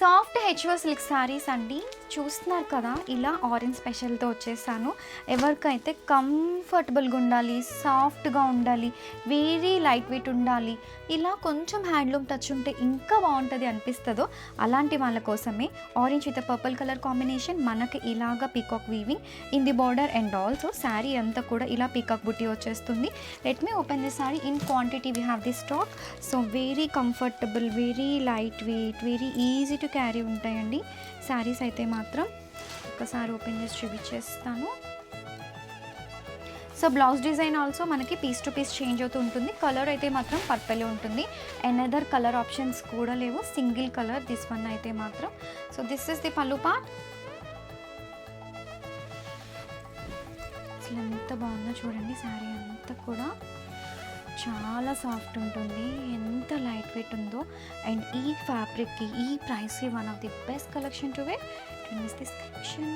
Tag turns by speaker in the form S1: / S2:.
S1: Soft HO silk saris అండి. చూస్తున్నారు కదా, ఇలా ఆరెంజ్ స్పెషల్తో వచ్చేసాను. ఎవరికైతే కంఫర్టబుల్గా ఉండాలి, సాఫ్ట్గా ఉండాలి, వెరీ లైట్ వెయిట్ ఉండాలి, ఇలా కొంచెం హ్యాండ్లూమ్ టచ్ ఉంటే ఇంకా బాగుంటుంది అనిపిస్తుందో అలాంటి వాళ్ళ కోసమే orange with purple colour combination. మనకి ఇలాగా peacock weaving in the border and also sari అంతా కూడా ఇలా పీకాక్ బుట్టి వచ్చేస్తుంది. Let me open the sari. In quantity we have the stock. So very comfortable, very light weight, very easy to carry ఉంటాయండి శారీస్ అయితే మాత్రం. ఒకసారి ఓపెన్ చేసి చూపించేస్తాను. సో బ్లౌజ్ డిజైన్ ఆల్సో మనకి పీస్ టు పీస్ చేంజ్ అవుతూ ఉంటుంది. కలర్ అయితే మాత్రం పర్పుల్ ఉంటుంది. ఎనదర్ కలర్ ఆప్షన్స్ కూడా లేవు, సింగిల్ కలర్ దిస్ వన్ అయితే మాత్రం. సో దిస్ ఇస్ ది పల్లు పార్ట్. అసలు ఎంత బాగుందో చూడండి, శారీ అంతా కూడా చాలా సాఫ్ట్ ఉంటుంది, ఎంత లైట్ వెయిట్ ఉందో. అండ్ ఈ ఫ్యాబ్రిక్కి, ఈ ప్రైస్కి one of the best collection to wear. This collection